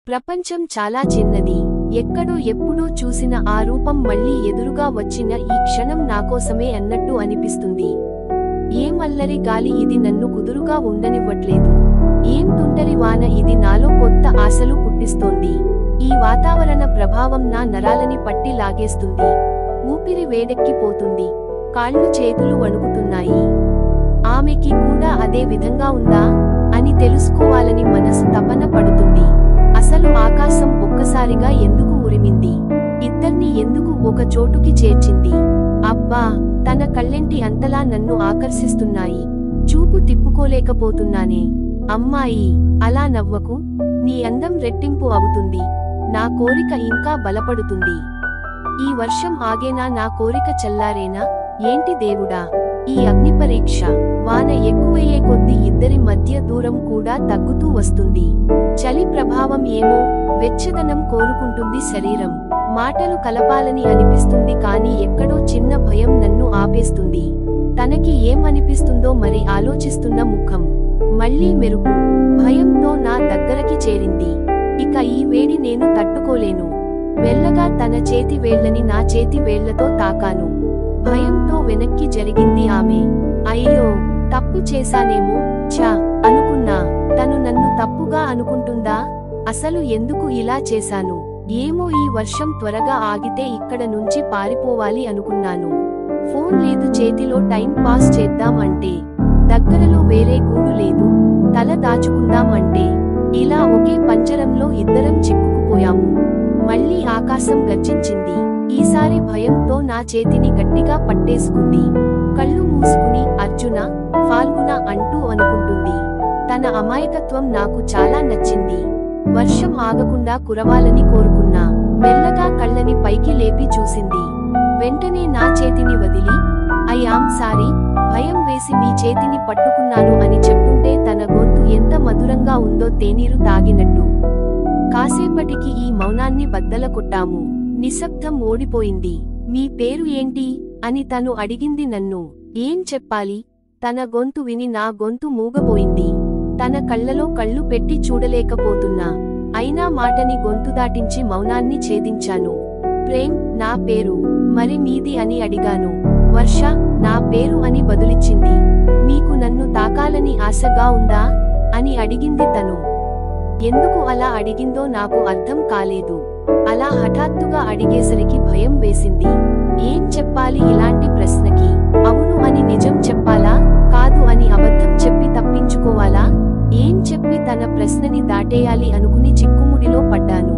ప్రపంచం చాలా చిన్నది. ఎక్కడో ఎప్పుడో చూసిన ఆ రూపం మళ్ళీ ఎదురుగా వచ్చిన ఈ క్షణం నాకోసమే అన్నట్టు అనిపిస్తుంది. ఏం అల్లరి గాలి ఇది నన్ను కుదురుగా ఉండనివ్వట్లేదు. ఏం తుంటరి వాన ఇది నాలో కొత్త ఆశలు పుట్టిస్తోంది. ఈ వాతావరణ ప్రభావం నా నరాలని పట్టి లాగేస్తుంది. ఊపిరి వేడెక్కిపోతుంది. కాళ్ళు చేతులు వణుకుతున్నాయి. ఆమెకి కూడా అదే విధంగా ఉందా అని తెలుసుకోవాలని మనసు తపన పడుతుంది. అసలు ఆకాశం ఒక్కసారిగా ఎందుకు ఉరిమింది? ఇద్దర్ని ఎందుకు ఒక చోటుకి చేర్చింది? అబ్బా, తన కళ్ళెంటి అంతలా నన్ను ఆకర్షిస్తున్నాయి. చూపు తిప్పుకోలేకపోతున్నానే. అమ్మాయి, అలా నవ్వకు. నీ అందం రెట్టింపు అవుతుంది. నా కోరిక ఇంకా బలపడుతుంది. ఈ వర్షం ఆగేనా? నా కోరిక చల్లారేనా? ఏంటి దేవుడా, ఈ అగ్నిపరీక్ష! వాన ఎక్కువయ్యే కొద్దీ ఇద్దరి మధ్య దూరం కూడా తగ్గుతూ వస్తుంది. చలి ప్రభావం ఏమో, వెచ్చదనం కోరుకుంటుంది శరీరం. మాటలు కలపాలని అనిపిస్తుంది, కానీ ఎక్కడో చిన్న భయం నన్ను ఆపేస్తుంది. తనకి ఏం అనిపిస్తుందో మరి ఆలోచిస్తున్న ముఖం మళ్ళీ మెరుపు. భయంతో నా దగ్గరకి చేరింది. ఇక ఈ వేడి నేను తట్టుకోలేను. మెల్లగా తన చేతి వేళ్లని నా చేతి వేళ్లతో తాకాను. భయంతో వెనక్కి జరిగింది ఆమె. అయ్యో, తప్పు చేశానేమో ఛా అనుకున్నా. తను నన్ను తప్పుగా అనుకుంటుందా? అసలు ఎందుకు ఇలా చేశాను ఏమో. ఈ వర్షం త్వరగా ఆగితే ఇక్కడ నుంచి పారిపోవాలి అనుకున్నాను. ఫోన్ లేదు చేతిలో, టైం పాస్ చేద్దాం అంటే దగ్గరలో వేరే గూడు లేదు. తల దాచుకుందాం అంటే ఇలా ఒకే పంజరంలో ఇద్దరం చిక్కుకుపోయాము. మళ్ళీ ఆకాశం గర్జించింది. ఈసారి భయంతో నా చేతిని గట్టిగా పట్టేసుకుంది. కళ్ళు మూసుకుని అర్జున, ఫాల్గుణ అంటూ అనుకుంటుంది. తన అమాయకత్వం నాకు చాలా నచ్చింది. వర్షం ఆగకుండా కురవాలని కోరుకున్నా. మెల్లగా కళ్ళని పైకి లేపి చూసింది. వెంటనే నా చేతిని వదిలి ఐ యామ్ సారీ, భయం వేసి మీ చేతిని పట్టుకున్నాను అని చెప్తుంటే తన గొంతు ఎంత మధురంగా ఉందో, తేనీరు తాగినట్టు. కాసేపటికి ఈ మౌనాన్ని బద్దలకొట్టాము. నిశ్శబ్దం ఓడిపోయింది. మీ పేరు ఏంటి అని తను అడిగింది నన్ను. ఏం చెప్పాలి? తన గొంతు విని నా గొంతు మూగపోయింది. తన కళ్ళలో కళ్ళు పెట్టి చూడలేకపోతున్నా. అయినా మాటని గొంతు దాటించి మౌనాన్ని ఛేదించాను. ప్రేమ్ నా పేరు. మరి మీది అని అడిగాను. వర్ష నా పేరు అని బదులిచ్చింది. మీకు నన్ను తాకాలని ఆశగా ఉందా అని అడిగింది తను. ఎందుకు అలా అడిగిందో నాకు అర్థం కాలేదు. అలా హఠాత్తుగా అడిగేసరికి భయం వేసింది. ఏం చెప్పాలి ఇలాంటి ప్రశ్నకి? అవును అని నిజం చెప్పాలా? కాదు అని అబద్ధం చెప్పి తప్పించుకోవాలా? ఏం చెప్పి తన ప్రశ్నని దాటేయాలి అనుకుని చిక్కుముడిలో పడ్డాను.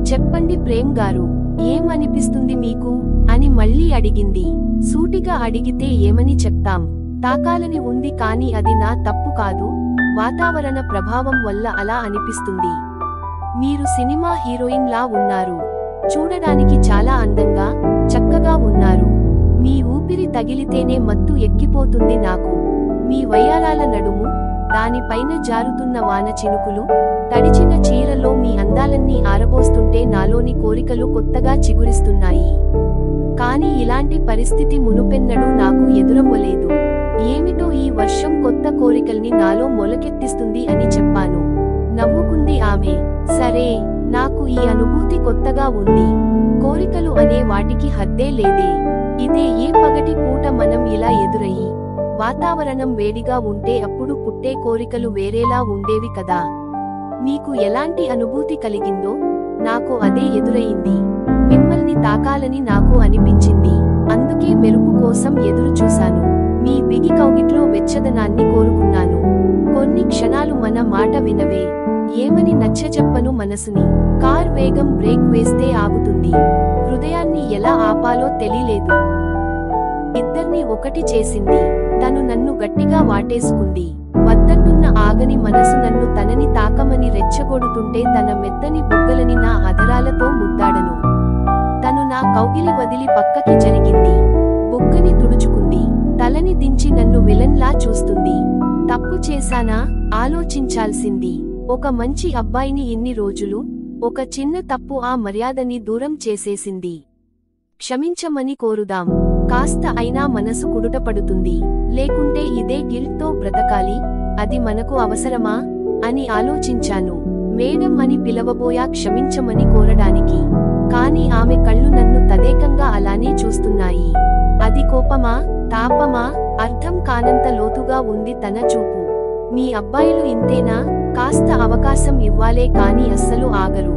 చెప్పండి ప్రేమ్ గారు, ఏం అనిపిస్తుంది మీకు అని మళ్ళీ అడిగింది. సూటిగా అడిగితే ఏమని చెప్తాం? తాకాలని ఉంది, కానీ అది నా తప్పు కాదు. వాతావరణ ప్రభావం వల్ల అలా అనిపిస్తుంది. మీరు సినిమా హీరోయిన్ లా ఉన్నారు. చూడడానికి చాలా అందంగా, చక్కగా ఉన్నారు. మీ ఊపిరి తగిలితేనే మత్తు ఎక్కిపోతుంది నాకు. మీ వయ్యారాల నడుము, దానిపైన జారుతున్న వాన చినుకులు, తడిచిన చీరలో మీ అందాలన్నీ ఆరబోస్తుంటే నాలోని కోరికలు కొత్తగా చిగురిస్తున్నాయి. కానీ ఇలాంటి పరిస్థితి మునుపెన్నడూ నాకు ఎదురవ్వలేదు. ఏమిటో ఈ వర్షం కొత్త కోరికల్ని నాలో మొలకెత్తిస్తుంది అని చెప్పాను. నవ్వుకుంది ఆమె. సరే, నాకు ఈ అనుభూతి కొత్తగా ఉంది. కోరికలు అనే వాటికి హద్దే లేదే. ఇదే ఏ పగటి పూట మనం ఇలా ఎదురయ్యి వాతావరణం వేడిగా ఉంటే అప్పుడు పుట్టే కోరికలు వేరేలా ఉండేవి కదా. మీకు ఎలాంటి అనుభూతి కలిగిందో నాకు అదే ఎదురయింది. మిమ్మల్ని తాకాలని నాకు అనిపించింది. అందుకే మెరుపు కోసం ఎదురు చూశాను. మీ బిగి కౌగిట్లో వెచ్చదనాన్ని కోరుకున్నాను. కొన్ని క్షణాలు మన మాట వినవే. ఏమని నచ్చచెప్పను మనసుని. కార్ వేగం బ్రేక్ వేస్తే ఆగుతుంది. హృదయాన్ని ఎలా ఆపాలో తెలియలేదు. ఇద్దర్ని ఒకటి చేసింది. తను నన్ను గట్టిగా వాటేసుకుంది. వద్దంటున్న ఆగని మనసు నన్ను తనని తాకమని రెచ్చగొడుతుంటే తన మెత్తని బుగ్గలని నా అధరాలతో ముద్దాడను. తను నా కౌగిలి వదిలి పక్కకి జరిగింది. బుగ్గని తుడుచుకుంది. తలని దించి నన్ను విలన్లా చూస్తుంది. తప్పు చేశానా? ఆలోచించాల్సింది. ఒక మంచి అబ్బాయిని ఇన్ని రోజులు ఒక చిన్న తప్పు ఆ మర్యాదని దూరం చేసేసింది. క్షమించమని కోరుదాం. కాస్త అయినా మనసు కుదుటపడుతుంది. లేకుంటే ఇదే గిల్ట్తో బ్రతకాలి. అది మనకు అవసరమా అని ఆలోచించాను. మేడం అని పిలవబోయా క్షమించమని కోరడానికి. కాని ఆమె కళ్ళు నన్ను తదేకంగా అలానే చూస్తున్నాయి. అది కోపమా, తాపమా, అర్థం కానంత లోతుగా ఉంది తన చూపు. మీ అబ్బాయిలు ఇంతేనా? కాస్త అవకాశం ఇవ్వాలే కాని అస్సలు ఆగరు.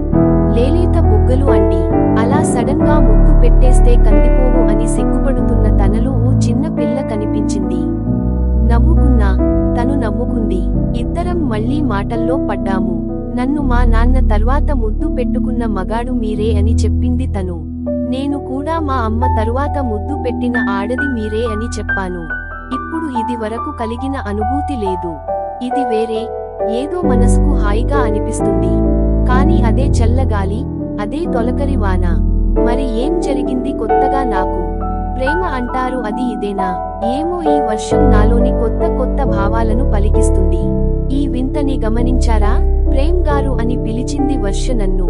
లేలేత బుగ్గలు అండి. అలా సడన్ గా ముద్దు పెట్టేస్తే కందిపోవు అని సిగ్గుపడుతున్న తనలో ఓ చిన్న పిల్ల కనిపించింది. నవ్వుకున్నా, తను నవ్వుకుంది. ఇద్దరం మళ్ళీ మాటల్లో పడ్డాము. నన్ను మా నాన్న తర్వాత ముద్దు పెట్టుకున్న మగాడు మీరే అని చెప్పింది తను. నేను కూడా మా అమ్మ తరువాత ముద్దు పెట్టిన ఆడది మీరే అని చెప్పాను. ఇప్పుడు ఇది వరకు కలిగిన అనుభూతి లేదు. ఇది వేరే ఏదో మనసుకు హాయిగా అనిపిస్తుంది. కాని అదే చల్లగాలి, అదే తొలకరి వాన. మరి ఏం జరిగింది కొత్తగా నాకు? ప్రేమ అంటారు, అది ఇదేనా? ఏమో, ఈ వర్షం నాలోని కొత్త కొత్త భావాలను పలికిస్తుంది. ఈ వింతని గమనించారా? ప్రేమ్ గారు అని పిలిచింది వర్ష నన్ను.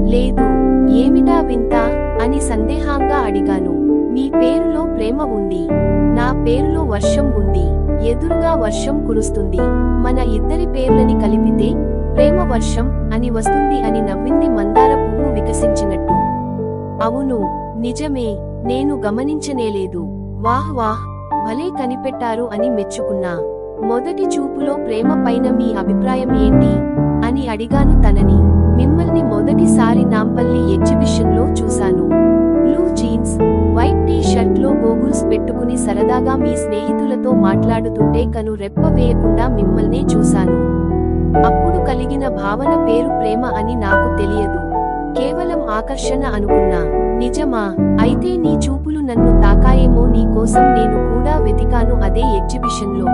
లేదు. ఏమిటా వింత అని సందేహంగా అడిగాను. మీ పేరులో ప్రేమ ఉంది, నా పేరులో వర్షం ఉంది. ఎదురుగా వర్షం కురుస్తుంది. మన ఇద్దరి పేర్లని కలిపితే ప్రేమ వర్షం అని వస్తుంది అని నవ్వింది మందార పువ్వు వికసించినట్టు. అవును, నిజమే, నేను గమనించనేలేదు. వాహ్ వాహ్, భలే కనిపెట్టారు అని మెచ్చుకున్నా. మొదటి చూపులో ప్రేమ పైన మీ అభిప్రాయం ఏంటి అని అడిగాను తనని. మిమ్మల్ని మొదటిసారి నాంపల్లి ఎగ్జిబిషన్లో చూశాను. Blue jeans, white T shirt లో గోగుల్స్ పెట్టుకుని సరదాగా మీ స్నేహితులతో మాట్లాడుతుంటే కను రెప్ప వేయకుండా మిమ్మల్నే చూశాను. అప్పుడు కలిగిన భావన పేరు ప్రేమ అని నాకు తెలియదు. కేవలం ఆకర్షణ అనుకున్నా. నిజమా? అయితే నీ చూపులు నన్ను తాకాయేమో. నీ కోసం నేను కూడా వెతికాను అదే ఎగ్జిబిషన్లో.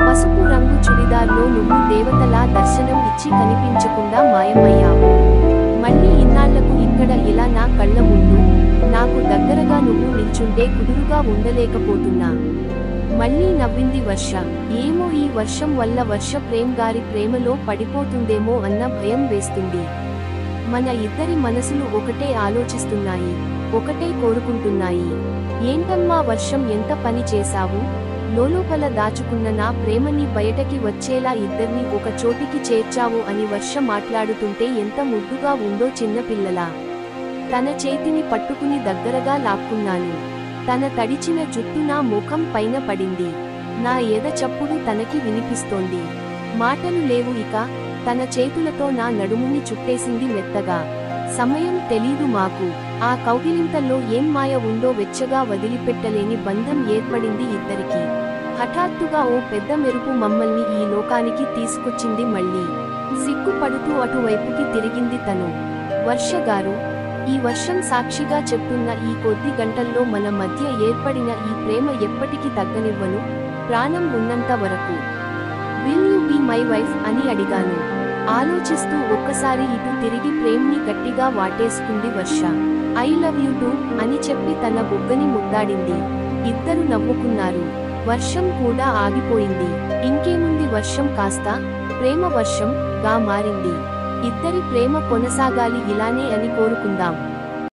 పసుపు రంగు చుడిదార్లో నువ్వు దేవతలా దర్శనం ఇచ్చి కనిపించకుండా మాయమయ్యావు. మళ్ళీ ఇన్నాళ్లకు ఇక్కడ ఇలా నా కళ్ళ ముందు నాకు దగ్గరగా నువ్వు నిల్చుంటే కుదురుగా ఉండలేకపోతున్నా. మళ్ళీ నవ్వింది వర్ష. ఏమో, ఈ వర్షం వల్ల వర్ష ప్రేమ్ గారి ప్రేమలో పడిపోతుందేమో అన్న భయం వేస్తుంది. మన ఇద్దరి మనసులు ఒకటే ఆలోచిస్తున్నాయి, ఒకటే కోరుకుంటున్నాయి. ఏంటమ్మా వర్షం, ఎంత పని చేశావు? లోలోపల దాచుకున్న నా ప్రేమని బయటకి వచ్చేలా ఇద్దర్ని ఒక చోటికి చేర్చావు అని వర్ష మాట్లాడుతుంటే ఎంత ముద్దుగా ఉందో చిన్నపిల్లలా. తన చేతిని పట్టుకుని దగ్గరగా లాక్కున్నాను. తన తడిచిన జుట్టు నా ముఖం పైన పడింది. నా ఎద చప్పుడు తనకి వినిపిస్తోంది. మాటలు లేవు ఇక. తన చేతులతో నా నడుముని చుట్టేసింది మెత్తగా. సమయం తెలీదు మాకు. ఆ కౌగిలింతల్లో ఏం మాయ ఉందో వెచ్చగా వదిలిపెట్టలేని బంధం ఏర్పడింది ఇద్దరికి. హఠాత్తుగా ఓ పెద్ద మెరుపు మమ్మల్ని ఈ లోకానికి తీసుకొచ్చింది. మళ్ళీ సిగ్గుపడుతూ అటువైపుకి తిరిగింది తను. వర్ష గారు, ఈ వర్షం సాక్షిగా చెప్తున్న ఈ కొద్ది గంటల్లో మన మధ్య ఏర్పడిన ఈ ప్రేమ ఎప్పటికీ తగ్గనివ్వను, ప్రాణం ఉన్నంత వరకు. Will you be my wife అని అడిగాను. ఆలోచిస్తూ ఒక్కసారి ఇటు తిరిగి ప్రేమ్ని గట్టిగా వాటేసుకుంది Varsha. I love you too అని చెప్పి తన బుగ్గని ముద్దాడింది. ఇద్దరు నవ్వుకున్నారు. వర్షం కూడా ఆగిపోయింది. ఇంకేముంది, వర్షం కాస్త ప్రేమ వర్షం గా మారింది. ఇద్దరి ప్రేమ కొనసాగాలి ఇలానే అని కోరుకుందాం.